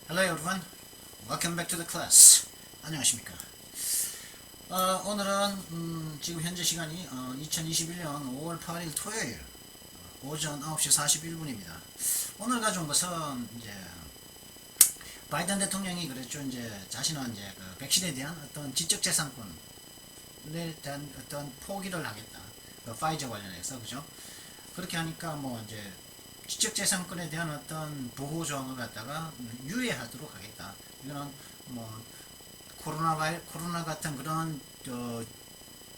Hello everyone. Welcome back to the class. 안녕하십니까. 오늘은 지금 현재 시간이 2021년 5월 8일 토요일 오전 9시 41분입니다. 오늘 가져온 것은 이제 바이든 대통령이 그랬죠. 이제 자신은 이제 그 백신에 대한 어떤 지적재산권에 대한 어떤 포기를 하겠다. 그 파이저 관련해서 그죠? 그렇게 하니까 뭐 이제 지적재산권에 대한 어떤 보호 조항을 갖다가 유예하도록 하겠다. 이거는 뭐 코로나 같은 그런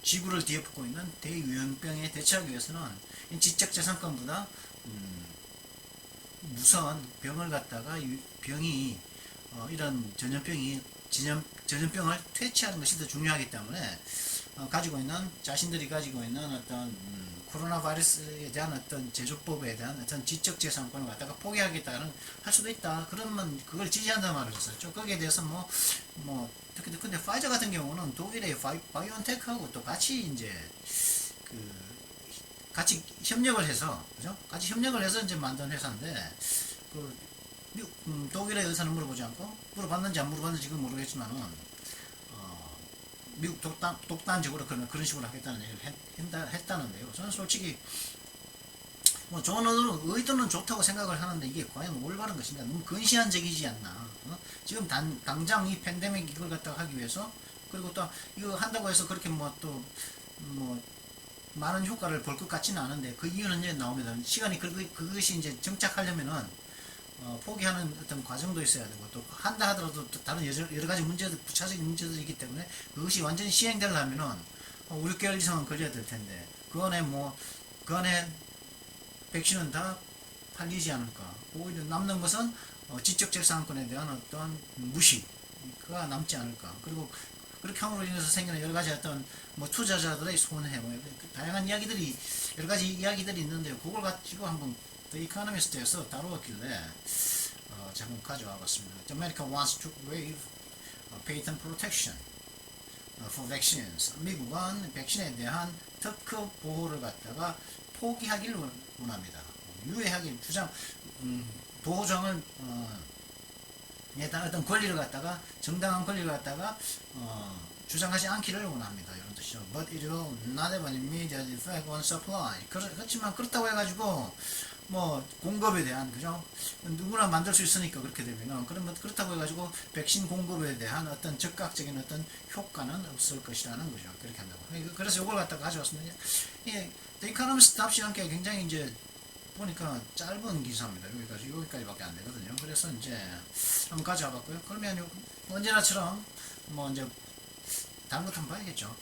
지구를 뒤엎고 있는 대유행병에 대처하기 위해서는 지적재산권보다 무서운 병을 갖다가 병이 이런 전염병을 퇴치하는 것이 더 중요하기 때문에 자신들이 가지고 있는 어떤 코로나 바이러스에 대한 어떤 제조법에 대한 어떤 지적재산권을 갖다가 포기하겠다는 할 수도 있다. 그러면 그걸 지지한다는 말을 했었죠. 거기에 대해서 근데 파이저 같은 경우는 독일의 바이오엔테크하고 또 같이 이제 같이 협력을 해서 그죠? 같이 협력을 해서 이제 만든 회사인데 독일의 의사는 물어보지 않고 물어봤는지 안 물어봤는지 지금 모르겠지만은 미국 독단적으로 그런 식으로 하겠다는 얘기를 했다는데요. 저는 솔직히 뭐 좋은 의도는 좋다고 생각을 하는데 이게 과연 올바른 것인가? 너무 근시안적이지 않나? 지금 당장 이 팬데믹 이걸 갖다가 하기 위해서 그리고 또 이거 한다고 해서 그렇게 많은 효과를 볼 것 같지는 않은데 그 이유는 이제 나옵니다. 시간이 그것이 이제 정착하려면은 포기하는 어떤 과정도 있어야 되고 또 한다 하더라도 또 다른 여러 가지 부차적인 문제들이 있기 때문에 그것이 완전히 시행되려면은 5, 6개월 이상은 걸려야 될 텐데 그 안에 백신은 다 팔리지 않을까. 오히려 남는 것은 지적재산권에 대한 어떤 무시가 남지 않을까. 그리고 그렇게 함으로 인해서 생기는 여러 가지 어떤 투자자들의 손해, 다양한 여러 가지 이야기들이 있는데 그걸 가지고 한번 The Economist에서 다루었길래 제가 가져와 봤습니다. America wants to waive patent protection for vaccines. 미국은 백신에 대한 특허 보호를 갖다가 포기하기를 원합니다. 유예하기 보호정을 어떤 권리를 갖다가 정당한 권리를 갖다가 주장하지 않기를 원합니다. 이런 뜻이죠. But it will not have an immediate effect on supply. 그렇지만 그렇다고 해가지고 공급에 대한 그죠? 누구나 만들 수 있으니까 그렇게 되면은 그러면 그렇다고 해가지고 백신 공급에 대한 어떤 즉각적인 어떤 효과는 없을 것이라는 거죠. 그렇게 한다고. 그래서 이걸 갖다가 가져왔습니다. 예, The Economist 답시 함께 굉장히 이제 보니까 짧은 기사입니다. 여기까지밖에 안 되거든요. 그래서 이제 한번 가져와 봤고요. 그러면 언제나처럼 이제 다른 것도 한번 봐야겠죠.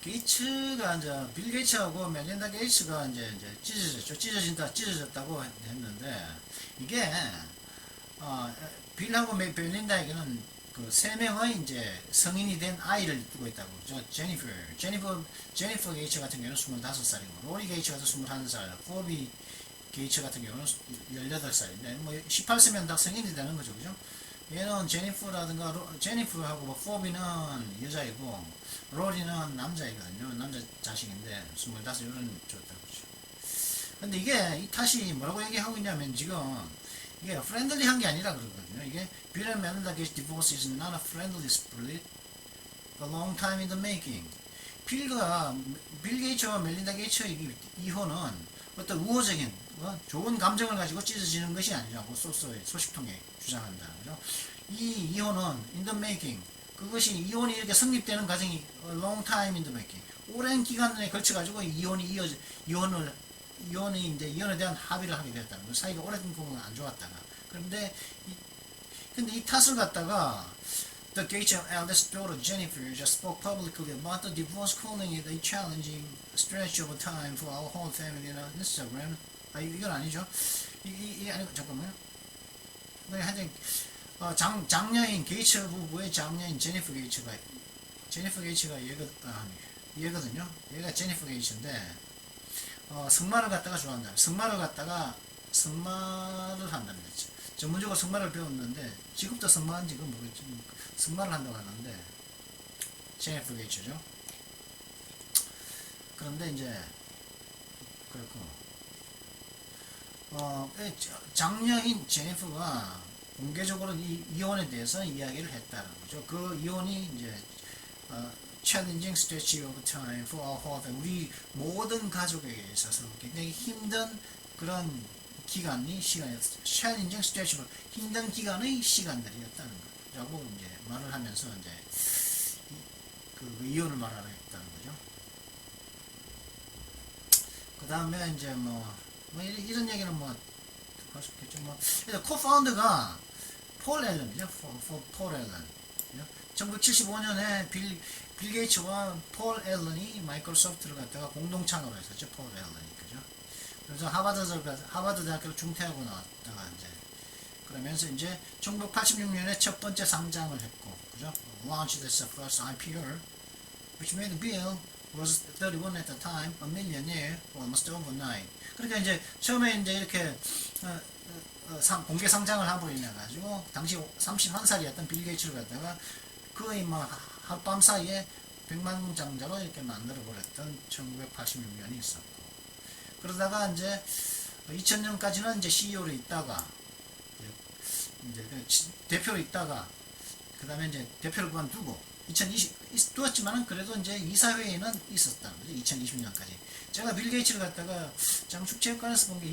게이츠가 이제 빌 게이츠하고 멜린다 게이츠가 이제 찢어졌다고 했는데 이게 빌하고 멜린다에게는 그 세 명의 이제 성인이 된 아이를 두고 있다고 그러죠. 제니퍼 게이츠 같은 경우는 25살이고 로리 게이츠가 21살, 포비 게이츠 같은 경우는 18살인데 18세면 다 성인이 되는 거죠, 그죠? 얘는 제니퍼하고 포비는 여자이고 로리는 남자이거든요. 남자 자식인데 25 이런 좋다고 그러죠. 근데 이게 이 탓이 뭐라고 얘기하고 있냐면 지금 이게 프렌들리한 게 아니라 그러거든요. 이게 Bill and Melinda Gates divorce is not a friendly split, a long time in the making. 빌 게이츠와 멜린다 게이츠의 이혼은 어떤 우호적인 좋은 감정을 가지고 찢어지는 것이 아니라고 소식통에 주장한다. 그죠? 이 이혼은 in the making. 그것이 이혼이 이렇게 성립되는 과정이 a long time in the making. 오랜 기간에 걸쳐 가지고 이혼에 대한 합의를 하게 되었다는 거. 사이가 오랫동안 안 좋았다가. 근데 이 탓을 갖다가 The Gates eldest daughter Jennifer just spoke publicly about the divorce, calling it a challenging stretch of time for our whole family on Instagram. 이건 아니죠. 아니고 잠깐만요. 하여튼 장녀인 게이츠 부부의 장녀인 제니퍼 게이츠가 얘거든요. 얘가 제니퍼 게이츠인데 승마를 갖다가 좋아한다. 승마를 한다는 거지. 전문적으로 승마를 배웠는데 지금도 승마한지 그건 모르겠지만 승마를 한다고 하는데 제니퍼 게이츠죠. 그런데 이제 그렇고 장녀인 제니퍼가 공개적으로 이 이혼에 대해서 이야기를 했다는 거죠. 그 이혼이 이제 challenging stretch of time for our whole family. 우리 모든 가족에게 있어서 굉장히 힘든 그런 시간이었어요. challenging stretch of 힘든 기간의 시간들이었다는 거라고 이제 말을 하면서 이제 그 이혼을 말하라 했다는 거죠. 그 다음에 이제 이런 얘기는 할 수 있겠죠. 코파운더가 폴 앨런이죠. 폴 앨런. 1975년에 빌 게이츠와 폴 앨런이 마이크로소프트를 갖다가 공동 창업을 했었죠. 폴 앨런이. 그죠? 그래서 하버드 대학교를 중퇴하고 나왔다가 이제 그러면서 이제 1986년에 첫 번째 상장을 했고, 그죠? Launched the first IPO, which made Bill was 31 at the time, a millionaire almost overnight. 그러니까 이제 처음에 이제 이렇게 공개 상장을 함으로 인해 가지고 당시 31살이었던 빌 게이츠를 갖다가 거의 하룻밤 사이에 100만 장자로 이렇게 만들어 버렸던 1986년이 있었고, 그러다가 이제 2000년까지는 이제 CEO로 있다가 이제 대표로 있다가 그 다음에 이제 대표를 그만두고 2020 두었지만은 그래도 이제 이사회에는 있었다는 거죠. 2020년까지. 제가 빌 게이츠를 갖다가 장축체육관에서 본 게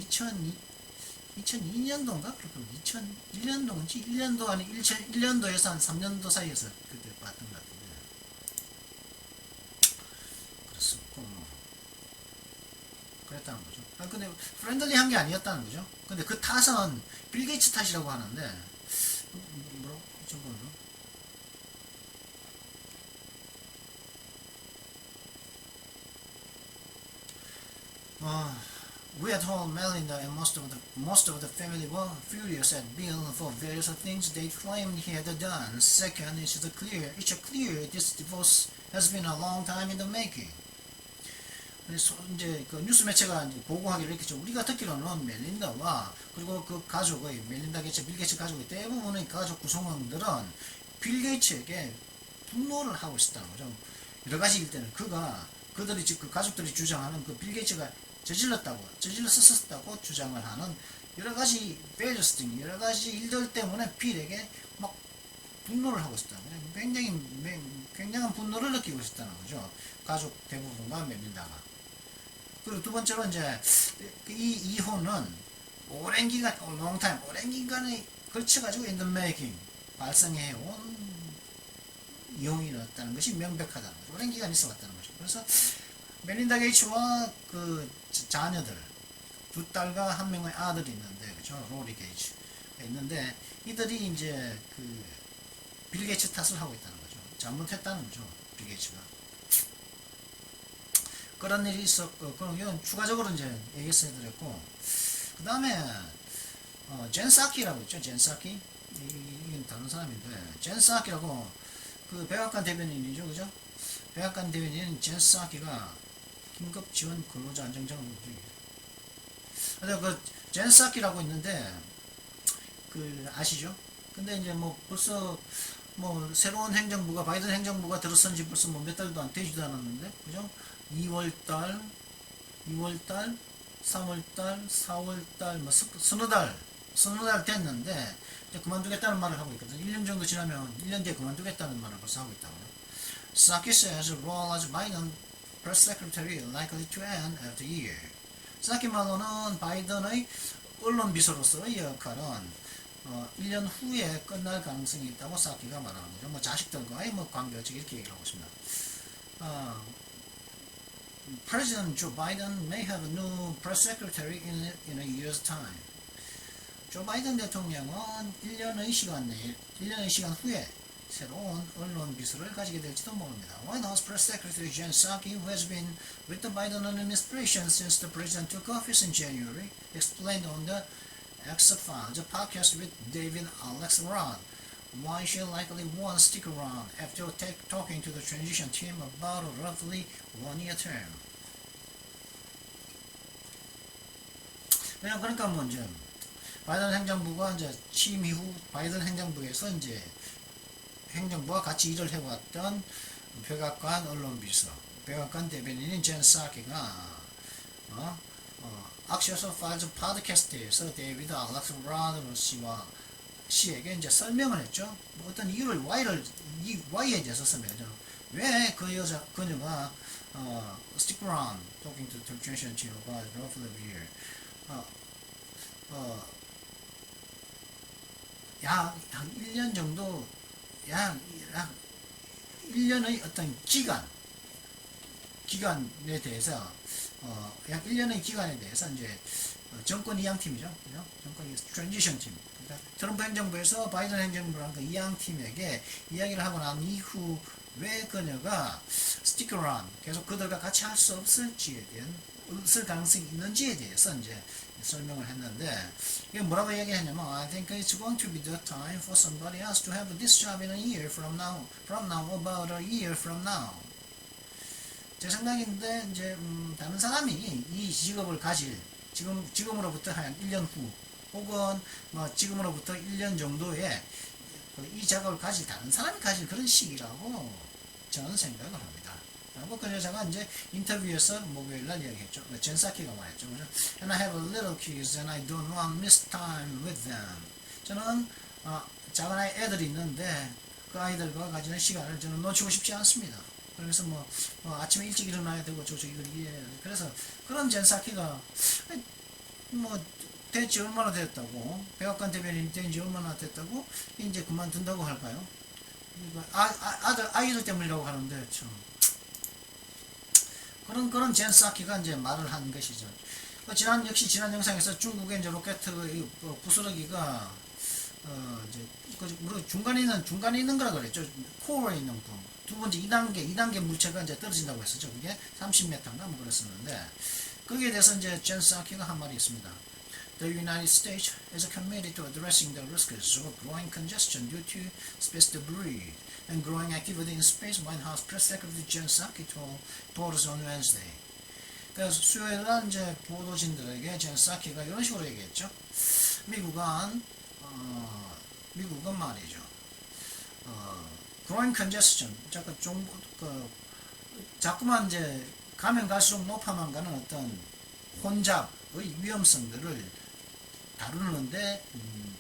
2002년도인가? 그렇고 2001년도인지 1년도 아니 1년도에서 한 3년도 사이에서 그때 봤던 것 같은데. 그랬었고 그랬다는 거죠. 근데 프렌들리한 게 아니었다는 거죠. 근데 그 탓은 빌 게이츠 탓이라고 하는데 뭐라고 저거는 we at home, Melinda and most of the family were furious at Bill for various things they claimed he had done. Second, it's clear this divorce has been a long time in the making. 그래서 이제 그 뉴스 매체가 이제 보고하기로 했겠죠. 우리가 듣기로는 멜린다와 그리고 그 가족의 멜린다 게이츠, 빌 게이츠 가족의 대부분의 가족 구성원들은 빌 게이츠에게 분노를 하고 있었다는 거죠. 여러 가지 일 때는 그들이 그 가족들이 주장하는 그 빌 게이츠가 저질렀었다고 주장을 하는 여러 가지 베리어스 여러 가지 일들 때문에 빌에게 막 분노를 하고 있었다는 거죠. 굉장한 분노를 느끼고 있었다는 거죠. 가족 대부분과 멜린다가. 그리고 두 번째로 이제 이 이혼은 오랜 기간에 걸쳐가지고 in the making 발생해온 이혼이었다는 것이 명백하다는 거죠. 오랜 기간 있어왔다는 거죠. 그래서 멜린다 게이츠와 그 자녀들 두 딸과 한 명의 아들이 있는데, 그죠? 로리 게이츠 있는데 이들이 이제 그 빌 게이츠 탓을 하고 있다는 거죠. 잘못했다는 거죠. 빌 게이츠가. 그런 일이 있었고, 그럼 이건 추가적으로 이제 얘기했어야 드렸고, 그 다음에 젠 사키라고 있죠. 젠 사키. 이건 다른 사람인데, 젠 사키라고 그 백악관 대변인이죠. 그죠? 백악관 대변인 젠 사키가 긴급 지원 근로자 안정장을 근데 젠 사키라고 있는데 그 아시죠? 근데 이제 벌써 새로운 행정부가 바이든 행정부가 들어선 지 벌써 몇 달도 안 되지도 않았는데, 그죠? 2월달, 3월달, 4월달, 서너 달 됐는데 이제 그만두겠다는 말을 하고 있거든요. 1년 정도 지나면 1년 뒤에 그만두겠다는 말을 벌써 하고 있다고요. Psaki says role as Biden press secretary likely to end after a year. psaki 말로는 바이든의 언론 비서로서의 역할은 1년 후에 끝날 가능성이 있다고 사키가 말하는 거죠. 자식들과의 관계적 이렇게 얘기를 하고 있습니다. President Joe Biden may have a new press secretary in a year's time. 조 바이든 대통령은 1년의 시간 후에 새로운 언론 비서를 가지게 될지도 모릅니다. White House Press Secretary Jen Psaki, who has been with the Biden administration since the president took office in January, explained on the X-Files, a podcast with David Alex Roth, why she likely won't stick around after talking to the transition team about a roughly one-year term. 그러니까 이제 바이든 행정부가 이제 취임 이후 바이든 행정부에서 이제 행정부와 같이 일을 해왔던 백악관 언론 비서, 백악관 대변인인 젠 사키가 악셔서 파일즈 팟캐스트에서 데이비드 알렉스라드로 씨에게 이제 설명을 했죠. 뭐 어떤 이유를 Y에 대해서 설명했죠. 왜 그녀가 stick around talking to the transition to about roughly a year. 어, 어, 약 1년 정도, 약 1년의 어떤 기간에 대해서, 약 1년의 기간에 대해서 이제, 정권 이양팀이죠. 그죠? 정권 트랜지션 팀. 그러니까 트럼프 행정부에서 바이든 행정부랑 그 이양팀에게 이야기를 하고 난 이후 왜 그녀가 stick around, 계속 그들과 같이 할 수 없을 가능성이 있는지에 대해서 이제 설명을 했는데, 이게 뭐라고 얘기했냐면, I think it's going to be the time for somebody else to have this job in a year from now, about a year from now. 제 생각인데, 이제, 다른 사람이 이 직업을 지금으로부터 한 1년 후, 혹은 뭐 지금으로부터 1년 정도에 이 작업을 다른 사람이 가질 그런 시기라고 저는 생각을 합니다. 그리고 그 여자가 이제 인터뷰에서 목요일날 이야기했죠. 젠 사키가 말했죠. And I have a little kids and I don't want to miss time with them. 저는 작은 애들이 있는데 그 아이들과 가지는 시간을 저는 놓치고 싶지 않습니다. 그래서 뭐 아침에 일찍 일어나야 되고 그래서 그런 젠 사키가 뭐 됐지 얼마나 됐다고, 백악관 대변인이 된 지 얼마나 됐다고 이제 그만둔다고 할까요? 아이들 때문이라고 하는데 참 그런 젠 사키가 이제 말을 한 것이죠. 역시 지난 영상에서 중국의 이제 로켓 부스러기가 이제 중간에 있는 거라 그랬죠. 코어에 있는 부분. 두 번째 2단계 물체가 이제 떨어진다고 했었죠. 그게 30m인가 뭐 그랬었는데 거기에 대해서 이제 젠 사키가 한 말이 있습니다. The United States is committed to addressing the risks of growing congestion due to space debris and growing activity in space, White House Press Secretary Jen Psaki told us on Wednesday. 그래서 수요일 날 이제 보도진들에게 젠 사키가 이런 식으로 얘기했죠. 미국은 말이죠. growing congestion, 자꾸만 이제 가면 갈수록 높아만 가는 어떤 혼잡의 위험성들을 다루는데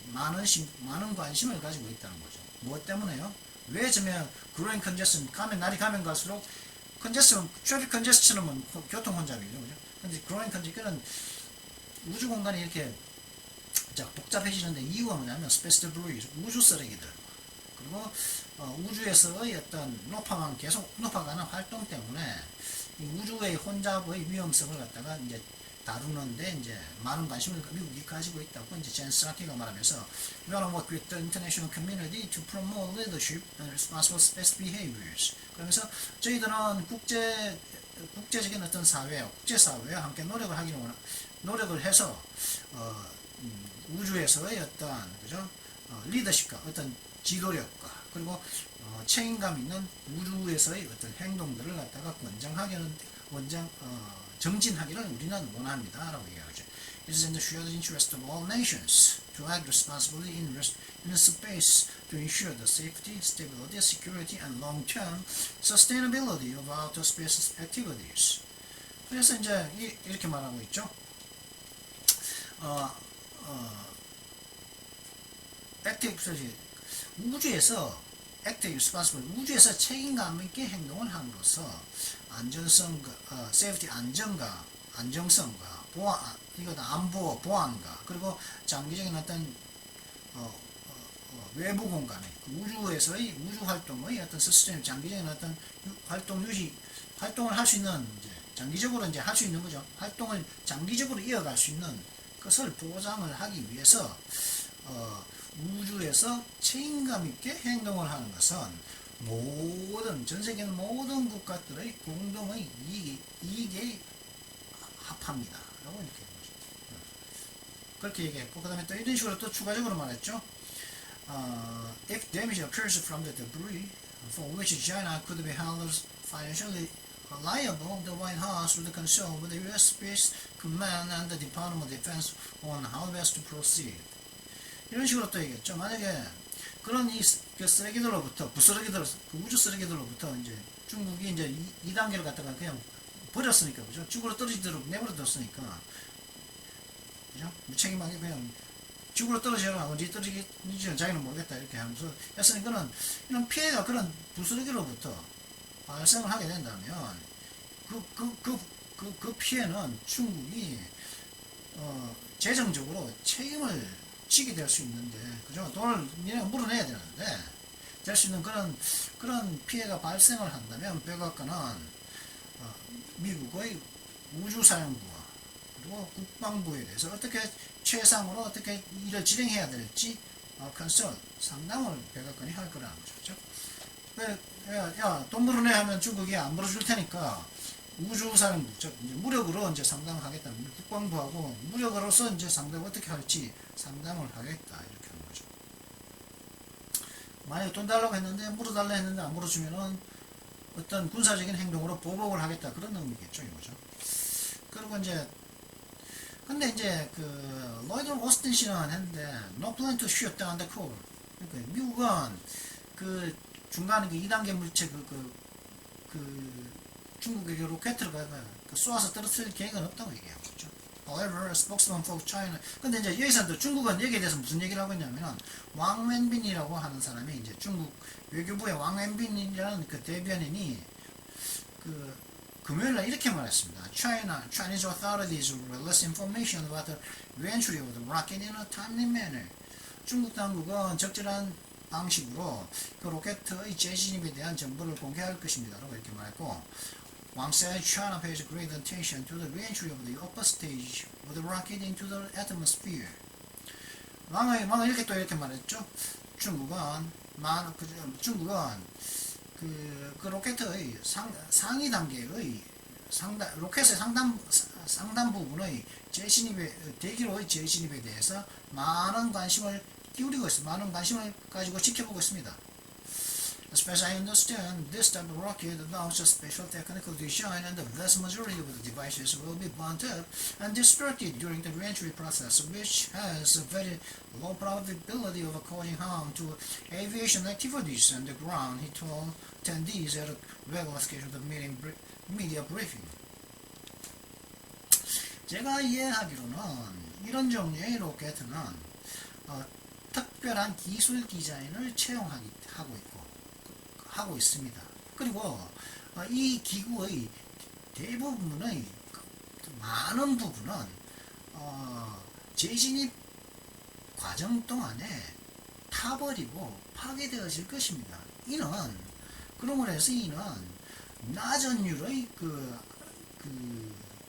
많은 관심을 가지고 있다는 거죠. 무엇 때문에요? 왜 저면 growing congestion, 날이 가면 갈수록 traffic congestion은 교통 혼잡이죠, 그죠? 근데 growing congestion은 우주 공간이 이렇게 복잡해지는데 이유가 뭐냐면 space debris, 우주 쓰레기들, 그리고 우주에서의 어떤 계속 높아가는 활동 때문에 이 우주의 혼잡의 위험성을 갖다가 이제 다루는데 이제 많은 관심을 미국이 가지고 있다고 이제 젠 스라키가 말하면서 We want to work with the international community to promote leadership and responsible space behaviors. 그러면서 저희들은 국제적인 어떤 국제사회와 함께 노력을 해서 우주에서의 어떤 리더십과 어떤 지도력과 그리고 책임감 있는 우주에서의 어떤 행동들을 갖다가 정진하기를 우리는 원합니다. 라고 얘기하죠. It is in the shared interest of all nations to act responsibly in space to ensure the safety, stability, security, and long-term sustainability of outer space activities. 그래서 이제 이렇게 말하고 있죠. 우주에서 책임감 있게 행동을 함으로써 안정성과 보안과 그리고 장기적인 어떤 외부 공간에 우주에서의 우주 활동의 어떤 시스템 장기적인 어떤 활동을 할 수 있는 장기적으로 할 수 있는 거죠. 활동을 장기적으로 이어갈 수 있는 것을 보장을 하기 위해서 우주에서 책임감 있게 행동을 하는 것은 전 세계 모든 국가들의 공동의 이익에 합합니다. 라고 이렇게 그렇게 얘기했고, 그 다음에 또 이런 식으로 또 추가적으로 말했죠. If damage occurs from the debris for which China could be held financially liable, the White House would consult with the U.S. Space Command and the Department of Defense on how best to proceed. 이런 식으로 또 얘기했죠. 만약에 그런 쓰레기들로부터 우주 쓰레기들로부터 이제 중국이 이제 2단계를 갖다가 그냥 버렸으니까, 그죠? 죽으로 떨어지도록 내버려 뒀으니까 그죠? 무책임하게 그냥 지구로 떨어져라, 어디 떨어지는지는 자기는 모르겠다, 이렇게 하면서 했으니 이런 피해가 그런 부스러기로부터 발생을 하게 된다면 그 피해는 중국이 재정적으로 책임을 지게 될 수 있는데, 그죠? 돈을 니네가 물어내야 되는데, 될 수 있는 그런 피해가 발생을 한다면, 백악관은 미국의 우주사령부와 그리고 국방부에 대해서 어떻게 최상으로 어떻게 일을 진행해야 될지 컨설 상담을 백악관이 할 거라는 거죠. 야, 돈 물어내 하면 중국이 안 물어줄 테니까 우주사령부, 즉 이제 무력으로 이제 상담을 하겠다. 국방부하고 무력으로서 이제 상담을 어떻게 할지 상담을 하겠다, 이렇게 하는 거죠. 만약에 돈 달라고 했는데 물어달라 했는데 안 물어주면은 어떤 군사적인 행동으로 보복을 하겠다, 그런 의미겠죠, 이거죠. 그리고 이제 근데 이제 그 로이드 오스틴 씨는 했는데 no plan to shoot down the core. 그러니까 미국은 그 중간에 그 2단계 물체 그 중국에게 로켓을 쏘아서 떨어뜨릴 계획은 없다고 얘기하고 있죠. However, a spokesman for China. 근데 이제 여기서 또 중국은 여기에 대해서 무슨 얘기를 하고 있냐면은 왕 웬빈이라고 하는 사람이 이제 중국 외교부의 왕 웬빈이라는 그 대변인이 그 금요일날 이렇게 말했습니다. Chinese authorities release information about the reentry of the rocket in a timely manner. 중국 당국은 적절한 방식으로 그 로켓의 재진입에 대한 정보를 공개할 것입니다, 라고 이렇게 말했고, Wang said China pays great attention to the reentry of the upper stage of the rocket into the atmosphere. 왕은 이렇게 또 이렇게 말했죠. 중국은 그 로켓의 상위 단계의 로켓의 상단 부분의 대기로의 재진입에 대해서 많은 관심을 기울이고 있습니다. 많은 관심을 가지고 지켜보고 있습니다. As far as I understand, this type of rocket allows a special technical design, and the vast majority of the devices will be burnt up and destructed during the reentry process, which has a very low probability of causing harm to aviation activities on the ground, he told attendees at a regular scheduled media briefing. 제가 이해하기로는 이런 종류의 로켓은 특별한 기술 디자인을 하고 있습니다. 그리고 이 기구의 대부분의 많은 부분은 재진입 과정 동안에 타버리고 파괴되어질 것입니다. 그러므로 해서 이는 낮은율의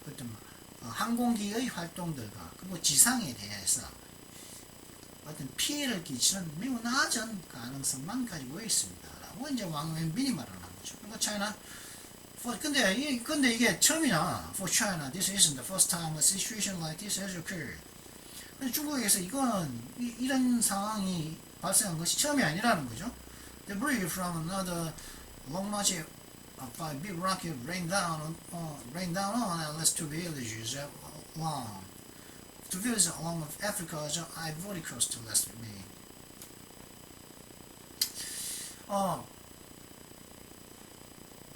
어떤 항공기의 활동들과 그리고 지상에 대해서 어떤 피해를 끼치는 매우 낮은 가능성만 가지고 있습니다, 라고 이제 왕 웬빈이 말을 한 거죠. 그리고 China, 근데 이게 처음이나 for China, this isn't the first time a situation like this has occurred. 중국에서 이런 상황이 발생한 것이 처음이 아니라는 거죠. Debris from another long march of big rocket rained down on at least 2 villages along with Africa's Ivory Coast last May.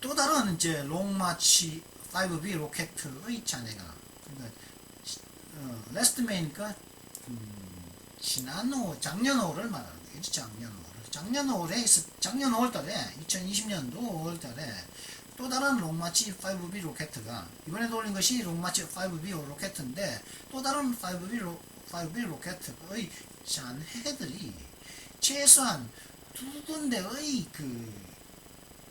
또 다른 이제 롱마치 5B 로켓의 잔해가, 그러니까 last May니까 작년 5월을 말하는 거겠지. 작년 5월달에 2020년도 5월달에 또 다른 롱마치 5B 로켓가, 이번에 돌린 것이 롱마치 5B 로켓인데 또 다른 5B 로켓의 잔해들이 최소한 2군데의 그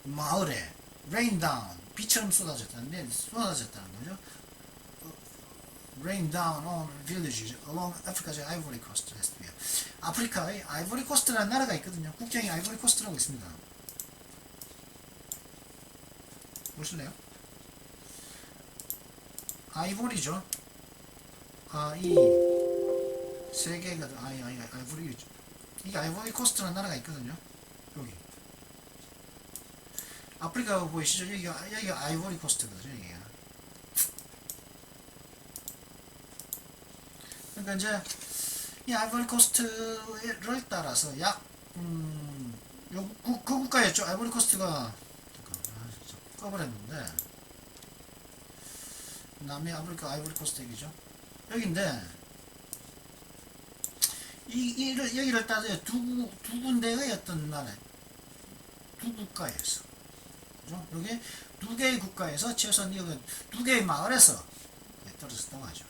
마을에 rain down, 비처럼 쏟아졌다는 거죠. rain down on villages along Africa's Ivory Coast. 아프리카의 아이보리 코스트라는 나라가 있거든요. 국경이 아이보리 코스트라고 있습니다. 보실래요? 아이보리죠. 이 세계가 아이보리, 이게 아이보리 코스트라는 나라가 있거든요. 여기 아프리카 보이시죠? 여기가 아이보리 코스트거든요. 여기가. 그러니까 이제 이 아이보리 코스트를 따라서 그 국가였죠. 아이보리 코스트가 꺼버렸는데, 남미 아프리카 아이보리 코스트 얘기죠. 여기인데 여기를 따져요. 두 군데의 어떤 나라, 두 국가에서. 그죠? 이게 두 개의 국가에서 최소한 이거 두 개의 마을에서 떨어졌다고 하죠.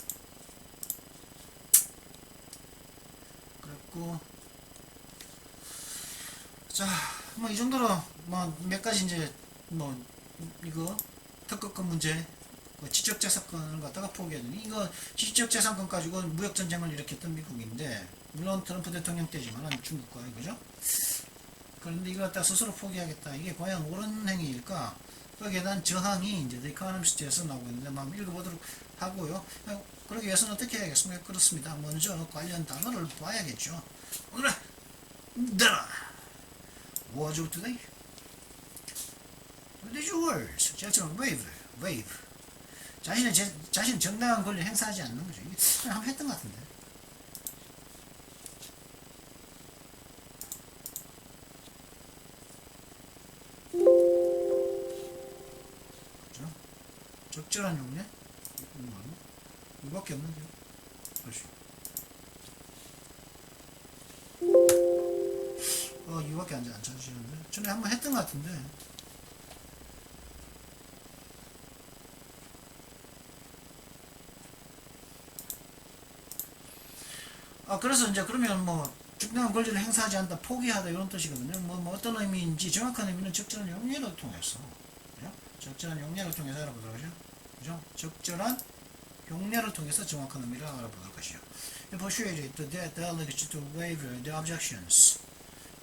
그랬고, 자, 뭐 이 정도로 뭐 몇 가지 이제 뭐 이거 특허권 문제, 그 지적재산권을 갖다가 포기하더니 이거 지적재산권 가지고 무역전쟁을 일으켰던 미국인데 물론 트럼프 대통령 때지만 중국과 이거죠. 그런데 이거 갖다 스스로 포기하겠다. 이게 과연 옳은 행위일까? 거기에 대한 저항이 이제 The Economist에서 나오고 있는데 한번 읽어보도록 하고요. 그러기 위해서는 어떻게 해야겠습니까? 그렇습니다. 먼저 관련 단어를 봐야겠죠. 오늘의 단어 Words of today. Today's words. 자처럼 wave. 자신 정당한 권리를 행사하지 않는 거죠. 이게 한번 했던 것 같은데. 그렇죠? 적절한 용례? 이거밖에 없는데요. 그렇죠. 이거밖에 안 찾으시는데. 전에 한번 했던 것 같은데. 그래서 이제 그러면 뭐 정당한 권리를 행사하지 않다, 포기하다 이런 뜻이거든요. 뭐 어떤 의미인지 정확한 의미는 적절한 용례를 통해서, 그죠? 적절한 용례를 통해서 알아보도록 하죠. 그죠? 적절한 용례를 통해서 정확한 의미를 알아보도록 하죠. Persuaded the delegates to waive the objections.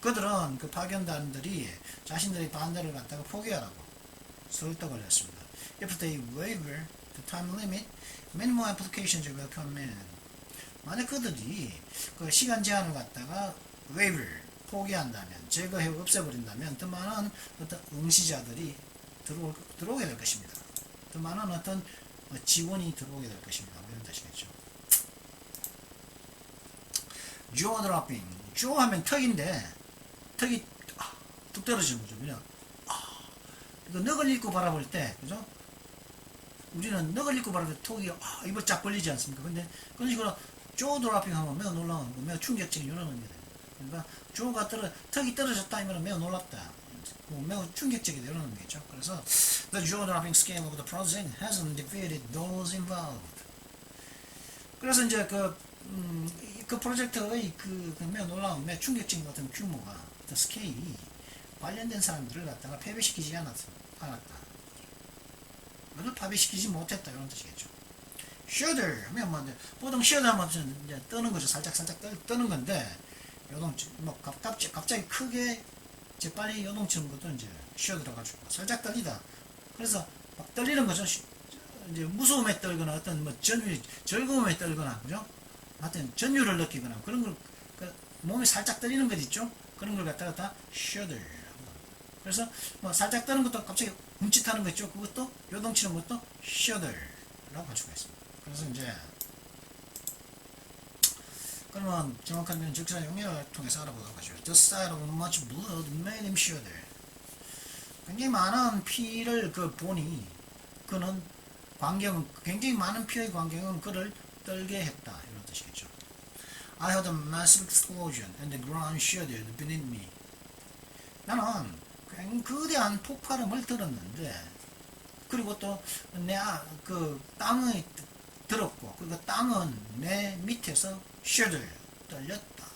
그들은 그 파견단들이 자신들의 반대를 갖다가 포기하라고 설득을 했습니다. If they waive the time limit, many more applications will come in. 만약 그들이 그 시간 제한을 갖다가 waiver 포기한다면, 제거해 없애버린다면 더 많은 어떤 응시자들이 들어오게 될 것입니다. 더 많은 어떤 지원이 들어오게 될 것입니다. 이런 뜻이겠죠. jaw dropping. jaw 하면 턱인데 턱이 뚝 떨어지는 거죠. 그냥 이거 넋을 잃고 바라볼 때, 그죠? 우리는 넋을 잃고 바라볼 때 턱이 입을 쫙 벌리지 않습니까? 근데 그런 식으로 jaw dropping 하면 매우 놀라운 거, 매우 충격적인 이런 의미다. 그러니까 jaw가 턱이 떨어졌다 이면 매우 놀랍다, 매우 충격적이다 이런 의미겠죠. 그래서 the jaw dropping scale of the project hasn't defeated those involved. 그래서 이제 그 프로젝트의 그 매우 놀라운, 매우 충격적인 같은 규모가, 그 스케일이 관련된 사람들을 갖다가 패배시키지 않았다. 그걸 파괴시키지 못했다 이런 뜻이겠죠. shudder 하면 뭐 보통 shudder 하면 이제 떠는 거죠. 살짝 떠는 건데 요동치 뭐 갑자기 크게 재빨리 요동치는 것도 이제 shudder 가지고 살짝 떨리다. 그래서 막 떨리는 거죠. 이제 무서움에 떨거나 어떤 뭐 즐거움에 떨거나, 그죠? 하여튼 전율을 느끼거나 그런 걸, 몸이 살짝 떨리는 것 있죠? 그런 걸 갖다가 다 shudder. 그래서 뭐 살짝 떠는 것도 갑자기 훔칫하는 거 있죠? 그것도 요동치는 것도 shudder라고 할 수가 있습니다. 그래서 이제 그러면 정확한 적절한 용례를 통해서 알아보도록 하죠. The sight of much blood made him shudder. 굉장히 많은 피를 보니 그는 굉장히 많은 피의 광경은 그를 떨게 했다 이런 뜻이겠죠. I heard a massive explosion and the ground shuddered beneath me. 나는 거대한 폭발음을 들었는데, 그리고 또 그 땅이 들었고, 그 땅은 내 밑에서 shudder 떨렸다.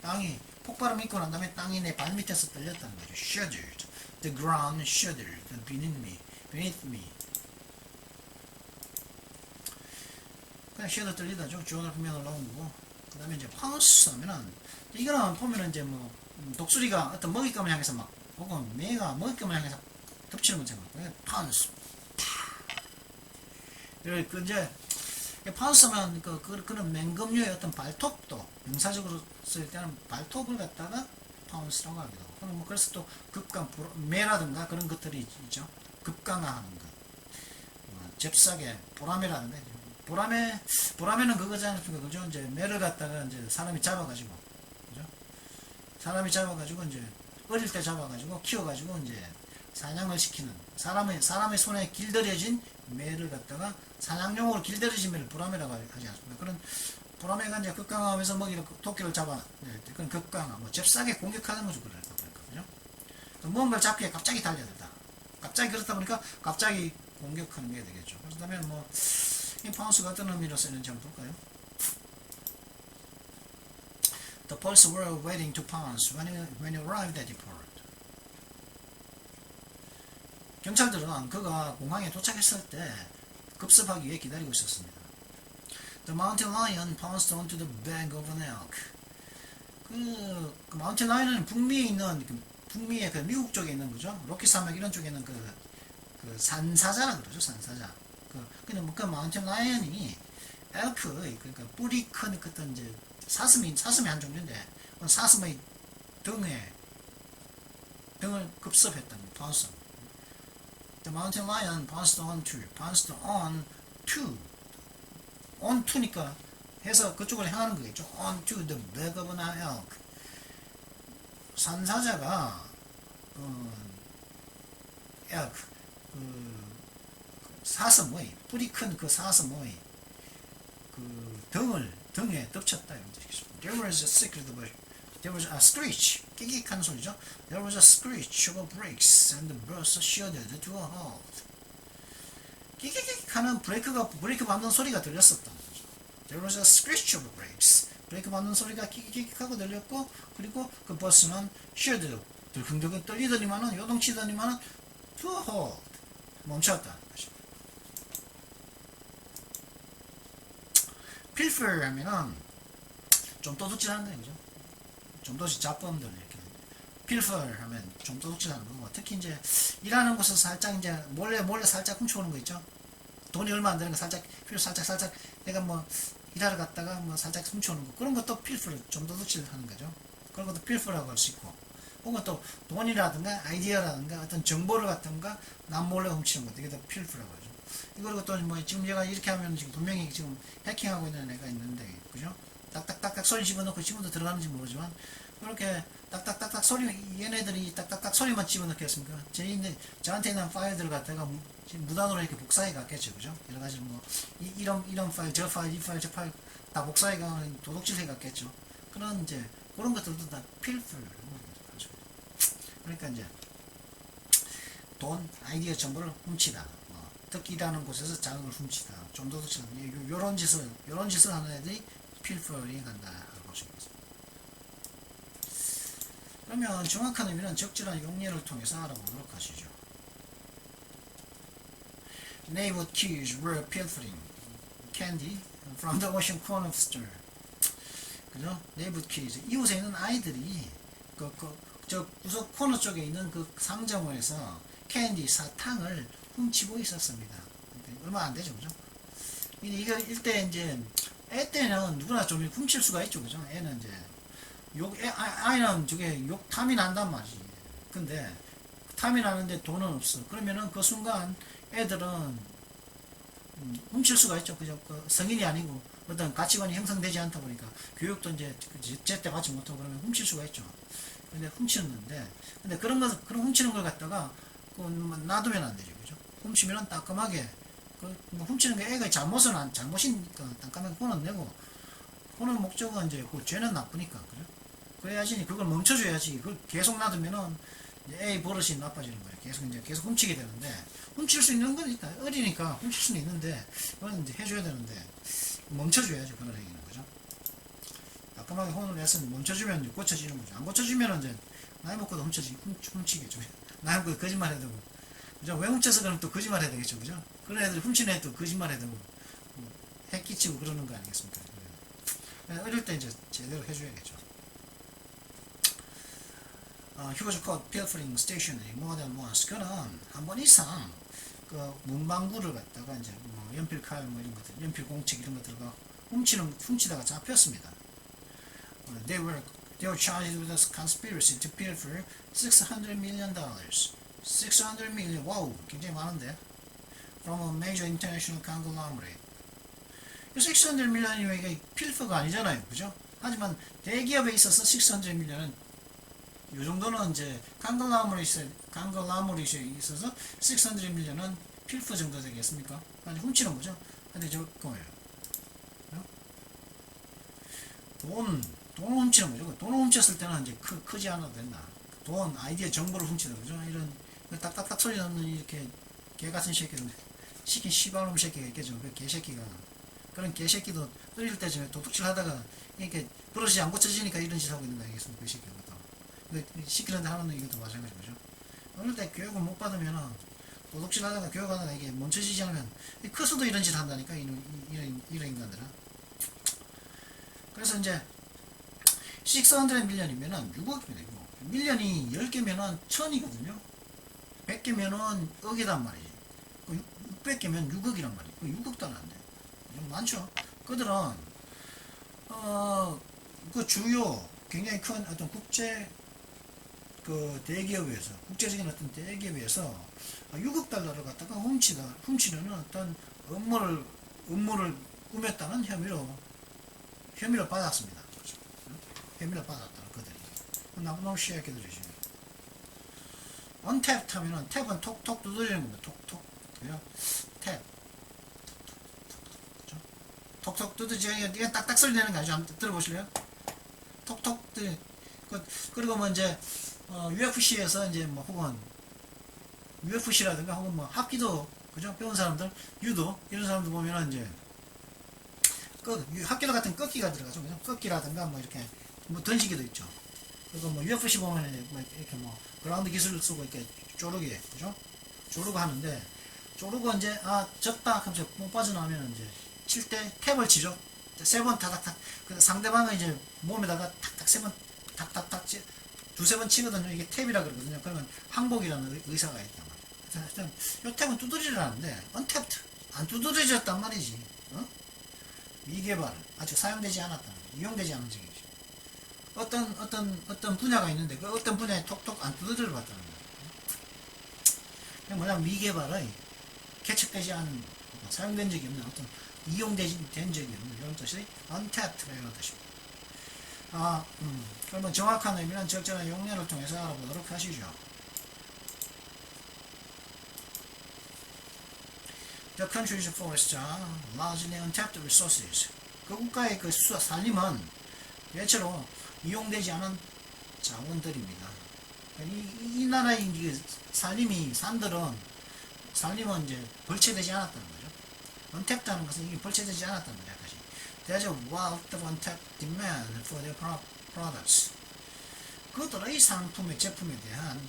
땅이 폭발음이 있고 난 다음에 땅이 내 발 밑에서 떨렸다는 거죠. shuddered. The ground shuddered beneath me. 그냥 shudder 떨리다죠. 주어를 보면 올라온 거고. 그 다음에 이제 pounce 하면은, 이거는 보면은 이제 뭐 독수리가 어떤 먹잇감을 향해서 막, 혹은 매가 먹잇감을 향해서 덮치는 건 생각해요. pounce. 그 이제 pounce 하면 그런 맹금류의 어떤 발톱도 명사적으로 쓸 때는 발톱을 갖다가 pounce라고 하기도 하고, 그럼 뭐 그래서 또 매라든가 그런 것들이 있죠. 급강화하는 것. 잽싸게 보라매라든가. 보라매는 그거지 않습니까? 그죠? 이제 매를 갖다가 이제 사람이 잡아가지고, 그죠? 사람이 잡아가지고 이제 어릴 때 잡아가지고 키워가지고 이제 사냥을 시키는, 사람의 손에 길들여진 매를 갖다가 사냥용으로 길들여진 매를 보라매라고 하지 않습니까? 그런 보라매가 이제 급강하면서 먹이를 토끼를 잡아 그건 급강하 뭐 잽싸게 공격하는 거죠. 그러니까 그죠? 뭔가를 잡기에 갑자기 달려들다. 갑자기 그렇다 보니까 갑자기 공격하는 게 되겠죠. 그렇다면 뭐 이 파운스가 어떤 의미로 쓰는지 한번 볼까요? The police were waiting to pounce when he arrived at the port. 경찰들은 그가 공항에 도착했을 때 급습하기 위해 기다리고 있었습니다. The mountain lion pounced onto the back of an elk. 그 마운틴 라이언은 북미에 있는 북미의 그 미국 쪽에 있는 거죠. 로키 산맥 이런 쪽에 있는 그 산사자라 그러죠. 산사자. 근데 그 마운틴 라이언이 엘크의 그러니까 뿌리 큰 어떤 이제 사슴의 한 종류인데 사슴의 등을 급습했던 파운스. The mountain lion pounced on to니까 해서 그쪽을 향하는 거겠죠. On to the back of an elk. 산사자가 elk 사슴의 뿌리 큰 그 사슴의 등에 덮쳤다. There was a screech. 끼익하는 소리죠. There was a screech of brakes and the bus shuddered to a halt. 끼익하는 브레이크 밟는 소리가 들렸었다. There was a screech of brakes. 브레이크 밟는 소리가 끼익하고 들렸고, 그리고 그 버스는 shuddered 들컹들컹 떨리더니만은 요동치더니만은 to a halt 멈췄다. pilfer 하면은 좀 도둑질하는 거예요, 그죠? 좀 도둑질 잡범들 이렇게 pilfer 하면 좀 도둑질하는 거고, 특히 이제 일하는 곳에서 살짝 이제 몰래 살짝 훔쳐오는 거 있죠? 돈이 얼마 안 되는 거 살짝 내가 뭐 일하러 갔다가 뭐 살짝 훔쳐오는 거, 그런 것도 pilfer 좀 도둑질하는 거죠. 그런 것도 pilfer라고 할 수 있고, 혹은 또 돈이라든가 아이디어라든가 어떤 정보를 갖던가 남몰래 훔치는 것도 이게 다 pilfer라고 하죠. 그리고 또 뭐 지금 얘가 이렇게 하면 지금 분명히 지금 해킹하고 있는 애가 있는데, 그죠? 딱딱딱딱 소리 집어넣고 지금도 들어가는지 모르지만 그렇게 딱딱딱딱 소리, 얘네들이 딱딱딱 소리만 집어넣겠습니까? 저한테 있는 파일들 갖다가 무단으로 이렇게 복사해 갔겠죠, 그죠? 여러 가지 뭐 이런 파일, 저 파일, 이 파일, 저 파일 다 복사해 가면 도둑질 해 갔겠죠. 그런 이제 그런 것들도 다 필풀. 그러니까 이제 돈, 아이디어 정보를 훔치다. 특히 일하는 곳에서 자극을 훔치다. 좀 도둑질하는 요런 짓을 하는 애들이 필퍼링 한다 하고 싶습니다. 그러면 정확한 의미는 적절한 용례를 통해서 알아보도록 하시죠. Neighborhood kids were pilfering candy from the ocean corner store. 그죠? Neighborhood kids, 이웃에 있는 아이들이 저 구석 코너 쪽에 있는 그 상점에서 캔디 사탕을 훔치고 있었습니다. 얼마 안 되죠, 그죠? 이거 일대 이제 애 때는 누구나 좀 훔칠 수가 있죠, 그죠? 애는 이제 아이는 저게 탐이 난단 말이지. 근데 탐이 나는데 돈은 없어. 그러면은 그 순간 애들은 훔칠 수가 있죠, 그죠? 그 성인이 아니고 어떤 가치관이 형성되지 않다 보니까 교육도 이제 제때 받지 못하고 그러면 훔칠 수가 있죠. 근데 훔치는데, 근데 그런 훔치는 걸 갖다가 놔두면 안 되죠, 그죠? 훔치면은 따끔하게 뭐 훔치는 게 애가 잘못이니까 따끔하게 혼은 내고, 혼은 목적은 이제 그 죄는 나쁘니까, 그죠? 그래야지 그걸 멈춰줘야지. 그걸 계속 놔두면은 애의 버릇이 나빠지는 거예요. 계속 훔치게 되는데, 훔칠 수 있는 거니까 어리니까 훔칠 수는 있는데 그건 이제 해줘야 되는데 멈춰줘야죠, 그런 행위는, 그죠? 따끔하게 혼을 냈으면 멈춰주면 이제 고쳐지는 거죠. 안 고쳐주면 이제 나이 먹고도 훔치겠죠. 나이 먹고도 거짓말 해야 되고, 그죠? 왜 훔쳐서 그러면 또 거짓말 해야 되겠죠, 그죠? 그런 애들 훔치는 애도 거짓말 해야 되고 해 끼치고 그러는 거 아니겠습니까? 어릴 때 이제 제대로 해줘야겠죠. He was caught pilfering stationery more than once. 그는 한 번 이상 그 문방구를 갖다가 이제 뭐 연필칼 뭐 이런 것들, 연필 공책 이런 것들과 훔치다가 잡혔습니다. They were charged with a conspiracy to pilfer $600 million. 600 million, 와우, 굉장히 많은데. From a major international conglomerate. 600 million이면 이게 필퍼가 아니잖아요, 그죠? 하지만 대기업에 있어서 600 million은 이 정도는 이제 강글라모리스에 있어서 600 million은 필퍼 정도 되겠습니까? 아니 훔치는 거죠. 근데 저 거예요. 돈을 훔치는 거죠. 돈을 훔쳤을 때는 이제 크지 않아도 된다. 돈, 아이디어, 정보를 훔치는 거죠. 이런 딱딱딱 소리 나는 이렇게 개 같은 새끼들, 시킨 씨발놈 새끼가 있겠죠. 그 개새끼가. 그런 개새끼도 어릴 때쯤에 도둑질 하다가 이렇게 버릇이 안 고쳐지니까 이런 짓 하고 있는 거 아니겠습니까? 그 새끼가 또. 시키는데 하는 이것도 마찬가지죠. 어릴 때 교육을 못 받으면은 도둑질 하다가 교육하다가 이게 멈춰지지 않으면 커서도 이런 짓 한다니까, 이런 인간들은. 그래서 이제 600 밀리언이면은 6억입니다. 6억. 밀리언이 10개면은 1000이거든요. 100개면은 억이란 말이지. 600개면 6억이란 말이에요. 6억 달러인데. 좀 많죠. 그들은, 그 주요, 굉장히 큰 어떤 국제, 그 대기업에서, 국제적인 어떤 대기업에서 6억 달러를 갖다가 훔치는 어떤 업무를 꾸몄다는 혐의를 받았습니다. 혐의를 받았다. 그들이. 너무너무 시약해드리죠. 언탭 하면은, 탭은 톡톡 두드리는 겁니다. 톡톡. 그죠? 탭. 그죠? 톡톡 두드리지. 이게 딱딱 소리 내는 거 아니죠? 한번 들어보실래요? 톡톡. 그리고 뭐 이제, UFC에서 이제 뭐 혹은, UFC라든가 혹은 뭐 합기도, 그죠? 배운 사람들, 유도, 이런 사람들 보면은 이제, 합기도 같은 꺾기가 들어가죠. 그죠? 꺾기라든가 뭐 이렇게, 뭐 던지기도 있죠. 그리고 뭐 UFC 보면 뭐 이렇게 뭐 그라운드 기술을 쓰고 이렇게 쪼르게, 그죠? 쪼르고 하는데, 쪼르고 이제 졌다 하면서 못 빠져나오면 이제 칠 때 탭을 치죠. 세 번 탁탁탁. 그 상대방은 이제 몸에다가 탁탁 세 번 탁탁탁 두세 번 치거든요. 이게 탭이라 그러거든요. 그러면 항복이라는 의사가 있단 말이에요. 하여튼 요 탭은 두드리라는데 언탭트 안 두드려졌단 말이지. 미개발 아직 사용되지 않았다는 거예요. 이용되지 않은 적이죠. 어떤 분야가 있는데 그 어떤 분야에 톡톡 안 두드려 봤다는 거예요. 그냥 뭐냐면 미개발의 개척되지 않은, 사용된 적이 없는, 어떤 이용된 적이 없는 이런 뜻이 untapped가 이런 뜻입니다. 그러면 정확한 의미는 적절한 용례를 통해서 알아보도록 하시죠. The country's forests are largely untapped resources. 그 국가의 그 산림은 대체로 이용되지 않은 자원들입니다. 이 나라의 산림은 이제 벌채되지 않았다는 거죠. untapped하는 것은 이게 벌채되지 않았다는 거죠. There's a wealth of untapped demand for their products. 그들의 제품에 대한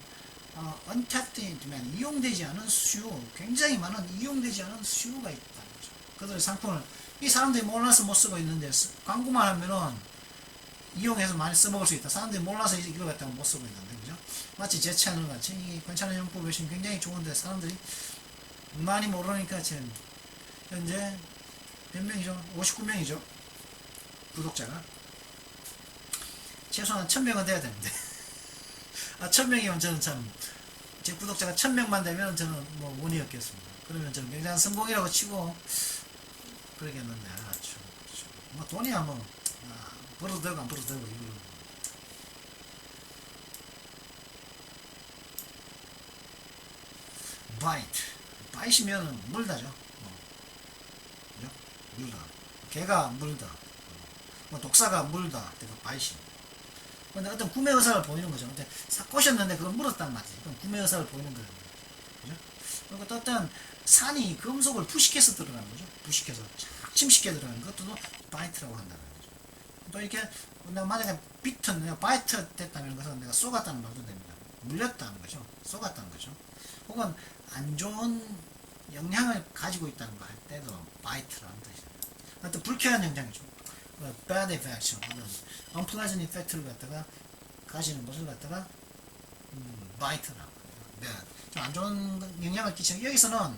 untapped demand, 이용되지 않은 수요, 굉장히 많은 이용되지 않은 수요가 있다는 거죠. 그들의 상품을 이 사람들이 몰라서 못 쓰고 있는데 광고만 하면은 이용해서 많이 써먹을 수 있다. 사람들이 몰라서 이거 갖다가 못 쓰고 있는데, 그죠? 마치 제 채널 같이 이 괜찮은 연구 외신 굉장히 좋은데 사람들이 많이 모르니까 지금 현재 몇 명이죠? 59명이죠. 구독자가. 최소한 1000명은 돼야 되는데. 1000명이면 저는 참, 제 구독자가 1000명만 되면 저는 뭐 운이 없겠습니다. 그러면 저는 굉장한 성공이라고 치고, 그러겠는데, 뭐 돈이야 뭐, 벌어도 되고 안 벌어도 되고, 이거. 바이트이면 물다죠. 그죠? 물다. 개가 물다. 뭐 독사가 물다. 그래서 바이시. 근데 어떤 구매 의사를 보이는 거죠. 근데 꼬셨는데 그걸 물었단 말이지. 그럼 구매 의사를 보이는 거예요. 그죠? 그리고 또 어떤 산이 금속을 부식해서 들어가는 거죠. 부식해서 침식해 들어가는 것도 바이트라고 한다는 거죠. 또 이렇게 내가 만약에 내가 바이트 됐다는 것은 내가 쏘갔다는 말도 됩니다. 물렸다는 거죠. 쏘갔다는 거죠. 혹은 안 좋은 영향을 가지고 있다는 거 할 때도 바이트라는 뜻이에요. 어떤 불쾌한 영향이죠. bad effect, unpleasant effect를 갖다가 가지는 것을 갖다가 바이트라고 해요. bad. 좀 안 좋은 영향을 끼치는, 여기서는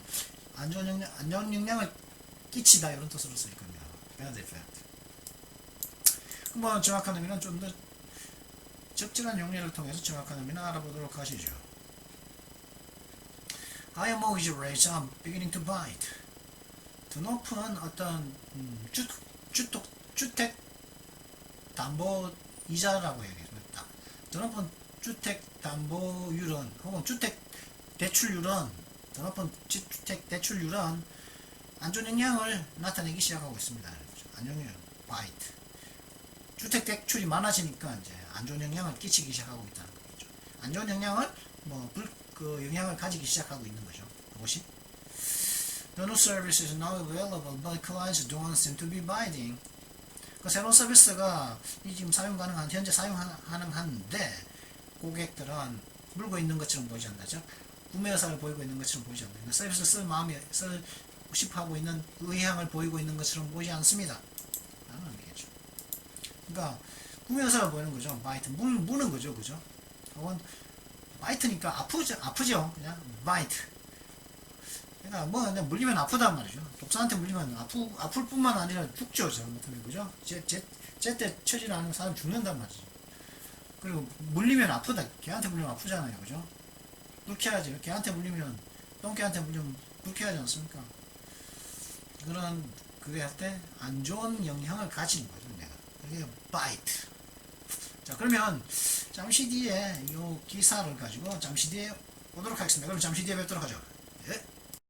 안 좋은 영향을 끼치다 이런 뜻으로 쓸 겁니다. bad effect. 뭐 정확한 의미는 좀 더 적절한 용례를 통해서 정확한 의미는 알아보도록 하시죠. Higher mortgage rates are beginning to bite. 더 높은 어떤 주택 담보 이자라고 얘기했습니다. 더 높은 주택 담보율은 혹은 주택 대출률은 더 높은 주택 대출률은 안 좋은 영향을 나타내기 시작하고 있습니다. 안 좋은 영향, bite. 주택 대출이 많아지니까 이제 안 좋은 영향을 끼치기 시작하고 있다는 거죠. 안 좋은 영향을 그 영향을 가지기 시작하고 있는 거죠. 그것이 The new service is now available, but clients don't seem to be biting. 그 새로운 서비스가 지금 사용 가능한 현재 사용 가능한데 고객들은 물고 있는 것처럼 보이지 않다. 즉 구매 의사를 보이고 있는 것처럼 보이지 않다. 그러니까 서비스 쓸 마음이 쓸 싶어하고 있는 의향을 보이고 있는 것처럼 보이지 않습니다. 라는 의미겠죠. 그러니까 구매 의사를 보이는 거죠. 바이트 무는 거죠, 그죠? 혹은 바이트니까 아프죠. 그냥 바이트. 그러니까 그냥 물리면 아프단 말이죠. 독사한테 물리면 아플 뿐만 아니라 죽죠, 잘못하면, 그죠? 제때 처지를 않으면 사람 죽는단 말이죠. 그리고 물리면 아프다. 걔한테 물리면 아프잖아요, 그죠? 불쾌하지. 걔한테 물리면, 똥개한테 물리면 불쾌하지 않습니까? 그게 할 때 안 좋은 영향을 가지는 거죠, 내가. 그게 바이트. 자, 그러면 잠시 뒤에 이 기사를 가지고 잠시 뒤에 오도록 하겠습니다. 그럼 잠시 뒤에 뵙도록 하죠. 예.